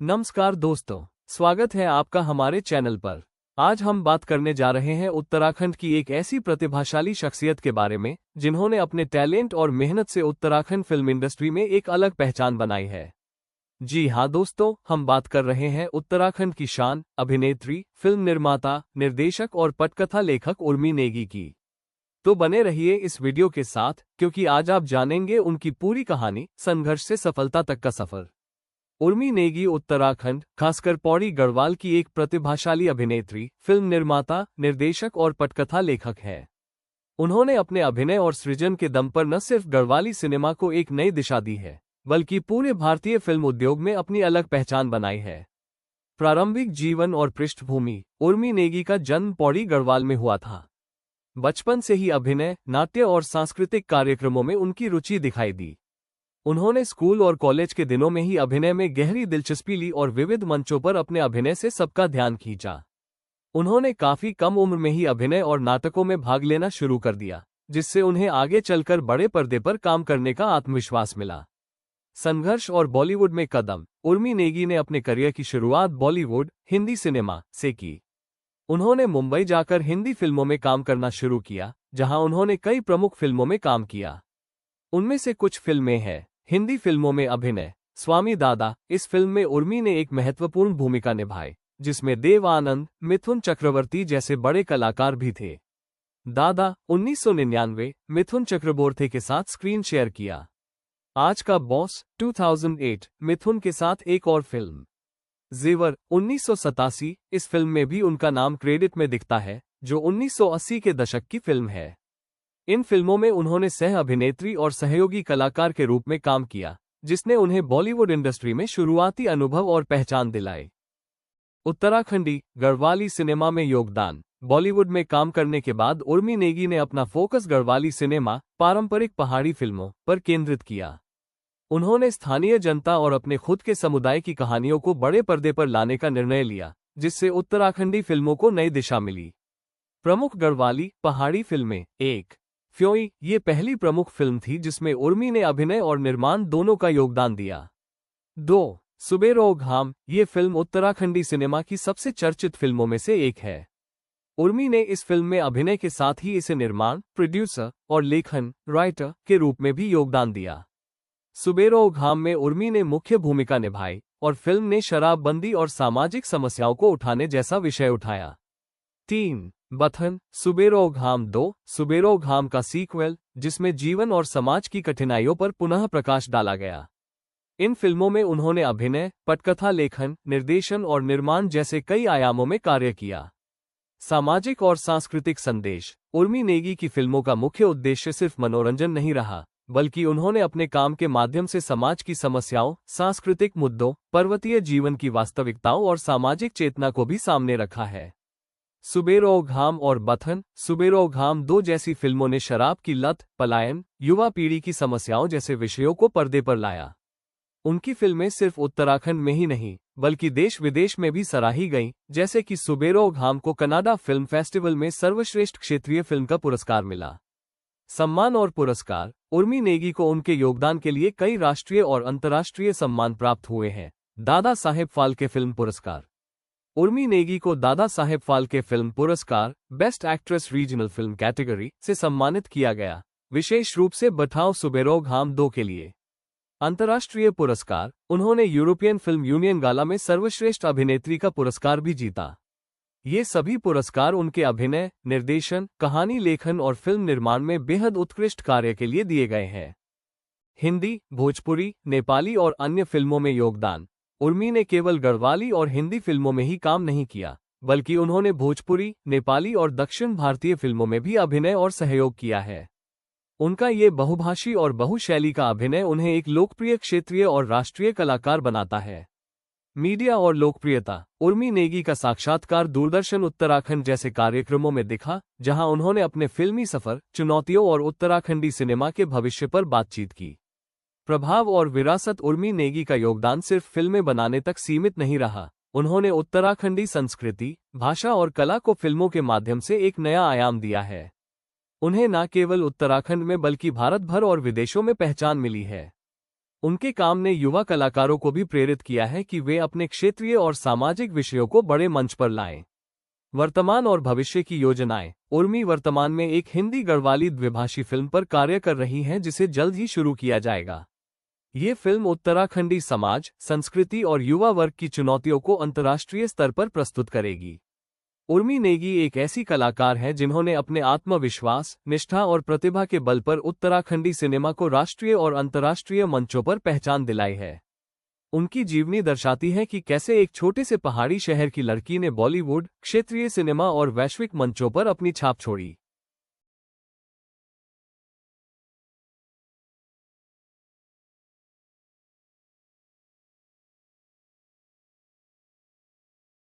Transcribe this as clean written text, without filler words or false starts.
नमस्कार दोस्तों, स्वागत है आपका हमारे चैनल पर। आज हम बात करने जा रहे हैं उत्तराखंड की एक ऐसी प्रतिभाशाली शख्सियत के बारे में जिन्होंने अपने टैलेंट और मेहनत से उत्तराखंड फिल्म इंडस्ट्री में एक अलग पहचान बनाई है। जी हाँ दोस्तों, हम बात कर रहे हैं उत्तराखंड की शान, अभिनेत्री, फिल्म निर्माता, निर्देशक और पटकथा लेखक उर्मी नेगी की। तो बने रहिए इस वीडियो के साथ, क्योंकि आज आप जानेंगे उनकी पूरी कहानी, संघर्ष से सफलता तक का सफर। उर्मी नेगी उत्तराखंड, खासकर पौड़ी गढ़वाल की एक प्रतिभाशाली अभिनेत्री, फिल्म निर्माता, निर्देशक और पटकथा लेखक है। उन्होंने अपने अभिनय और सृजन के दम पर न सिर्फ गढ़वाली सिनेमा को एक नई दिशा दी है, बल्कि पूरे भारतीय फिल्म उद्योग में अपनी अलग पहचान बनाई है। प्रारंभिक जीवन और पृष्ठभूमि। उर्मी नेगी का जन्म पौड़ी गढ़वाल में हुआ था। बचपन से ही अभिनय, नाट्य और सांस्कृतिक कार्यक्रमों में उनकी रुचि दिखाई दी। उन्होंने स्कूल और कॉलेज के दिनों में ही अभिनय में गहरी दिलचस्पी ली और विविध मंचों पर अपने अभिनय से सबका ध्यान खींचा। उन्होंने काफी कम उम्र में ही अभिनय और नाटकों में भाग लेना शुरू कर दिया, जिससे उन्हें आगे चलकर बड़े पर्दे पर काम करने का आत्मविश्वास मिला। संघर्ष और बॉलीवुड में कदम। उर्मी नेगी ने अपने करियर की शुरुआत बॉलीवुड, हिंदी सिनेमा से की। उन्होंने मुंबई जाकर हिंदी फिल्मों में काम करना शुरू किया, जहां उन्होंने कई प्रमुख फिल्मों में काम किया। उनमें से कुछ फिल्में हैं। हिंदी फिल्मों में अभिनय। स्वामी दादा। इस फिल्म में उर्मी ने एक महत्वपूर्ण भूमिका निभाई, जिसमें देव आनंद, मिथुन चक्रवर्ती जैसे बड़े कलाकार भी थे। दादा 1999 मिथुन चक्रबोर्थे के साथ स्क्रीन शेयर किया। आज का बॉस 2008 मिथुन के साथ एक और फिल्म। जेवर 1987। इस फिल्म में भी उनका नाम क्रेडिट में दिखता है, जो 1980 के दशक की फिल्म है। इन फिल्मों में उन्होंने सह अभिनेत्री और सहयोगी कलाकार के रूप में काम किया, जिसने उन्हें बॉलीवुड इंडस्ट्री में शुरुआती अनुभव और पहचान दिलाई। उत्तराखंडी, गढ़वाली सिनेमा में योगदान। बॉलीवुड में काम करने के बाद उर्मी नेगी ने अपना फोकस गढ़वाली सिनेमा, पारंपरिक पहाड़ी फिल्मों पर केंद्रित किया। उन्होंने स्थानीय जनता और अपने खुद के समुदाय की कहानियों को बड़े पर्दे पर लाने का निर्णय लिया, जिससे उत्तराखंडी फिल्मों को नई दिशा मिली। प्रमुख गढ़वाली पहाड़ी फिल्में। 1 फ्योई। ये पहली प्रमुख फिल्म थी जिसमें उर्मी ने अभिनय और निर्माण दोनों का योगदान दिया। 2 सुबेरो घाम। ये फिल्म उत्तराखंडी सिनेमा की सबसे चर्चित फिल्मों में से एक है। उर्मी ने इस फिल्म में अभिनय के साथ ही इसे निर्माण, प्रोड्यूसर और लेखन, राइटर के रूप में भी योगदान दिया। सुबेरो घाम में उर्मी ने मुख्य भूमिका निभाई और फिल्म ने शराबबंदी और सामाजिक समस्याओं को उठाने जैसा विषय उठाया। 3 बथन। सुबेरो घाम 2 सुबेरो घाम का सीक्वल, जिसमें जीवन और समाज की कठिनाइयों पर पुनः प्रकाश डाला गया। इन फिल्मों में उन्होंने अभिनय, पटकथा लेखन, निर्देशन और निर्माण जैसे कई आयामों में कार्य किया। सामाजिक और सांस्कृतिक संदेश। उर्मी नेगी की फिल्मों का मुख्य उद्देश्य सिर्फ मनोरंजन नहीं रहा, बल्कि उन्होंने अपने काम के माध्यम से समाज की समस्याओं, सांस्कृतिक मुद्दों, पर्वतीय जीवन की वास्तविकताओं और सामाजिक चेतना को भी सामने रखा है। सुबेरो घाम और बथन। सुबेरो घाम 2 जैसी फिल्मों ने शराब की लत, पलायन, युवा पीढ़ी की समस्याओं जैसे विषयों को पर्दे पर लाया। उनकी फिल्में सिर्फ उत्तराखंड में ही नहीं, बल्कि देश विदेश में भी सराही गईं, जैसे कि सुबेरो घाम को कनाडा फिल्म फेस्टिवल में सर्वश्रेष्ठ क्षेत्रीय फिल्म का पुरस्कार मिला। सम्मान और पुरस्कार। उर्मी नेगी को उनके योगदान के लिए कई राष्ट्रीय और अंतर्राष्ट्रीय सम्मान प्राप्त हुए हैं। दादा साहेब फाल्के फिल्म पुरस्कार। उर्मी नेगी को दादा साहेब फाल्के फिल्म पुरस्कार, best actress regional film category से सम्मानित किया गया, विशेष रूप से बठाओ सुबेरो घाम 2 के लिए। अंतर्राष्ट्रीय पुरस्कार। उन्होंने यूरोपियन फिल्म यूनियन गाला में सर्वश्रेष्ठ अभिनेत्री का पुरस्कार भी जीता। ये सभी पुरस्कार उनके अभिनय, निर्देशन, कहानी लेखन और फिल्म निर्माण में बेहद उत्कृष्ट कार्य के लिए दिए गए हैं। हिंदी, भोजपुरी, नेपाली और अन्य फिल्मों में योगदान। उर्मी ने केवल गढ़वाली और हिंदी फिल्मों में ही काम नहीं किया, बल्कि उन्होंने भोजपुरी, नेपाली और दक्षिण भारतीय फिल्मों में भी अभिनय और सहयोग किया है। उनका ये बहुभाषी और बहुशैली का अभिनय उन्हें एक लोकप्रिय क्षेत्रीय और राष्ट्रीय कलाकार बनाता है। मीडिया और लोकप्रियता। उर्मी नेगी का साक्षात्कार दूरदर्शन उत्तराखंड जैसे कार्यक्रमों में दिखा, जहां उन्होंने अपने फिल्मी सफर, चुनौतियों और उत्तराखंडी सिनेमा के भविष्य पर बातचीत की। प्रभाव और विरासत। उर्मी नेगी का योगदान सिर्फ फिल्में बनाने तक सीमित नहीं रहा, उन्होंने उत्तराखंडी संस्कृति, भाषा और कला को फिल्मों के माध्यम से एक नया आयाम दिया है। उन्हें न केवल उत्तराखंड में बल्कि भारत भर और विदेशों में पहचान मिली है। उनके काम ने युवा कलाकारों को भी प्रेरित किया है कि वे अपने क्षेत्रीय और सामाजिक विषयों को बड़े मंच पर लाएं। वर्तमान और भविष्य की योजनाएं। उर्मी वर्तमान में एक हिंदी गढ़वाली द्विभाषी फिल्म पर कार्य कर रही हैं जिसे जल्द ही शुरू किया जाएगा। ये फिल्म उत्तराखंडी समाज, संस्कृति और युवा वर्ग की चुनौतियों को अंतर्राष्ट्रीय स्तर पर प्रस्तुत करेगी। उर्मी नेगी एक ऐसी कलाकार हैं जिन्होंने अपने आत्मविश्वास, निष्ठा और प्रतिभा के बल पर उत्तराखंडी सिनेमा को राष्ट्रीय और अंतर्राष्ट्रीय मंचों पर पहचान दिलाई है। उनकी जीवनी दर्शाती है कि कैसे एक छोटे से पहाड़ी शहर की लड़की ने बॉलीवुड, क्षेत्रीय सिनेमा और वैश्विक मंचों पर अपनी छाप छोड़ी।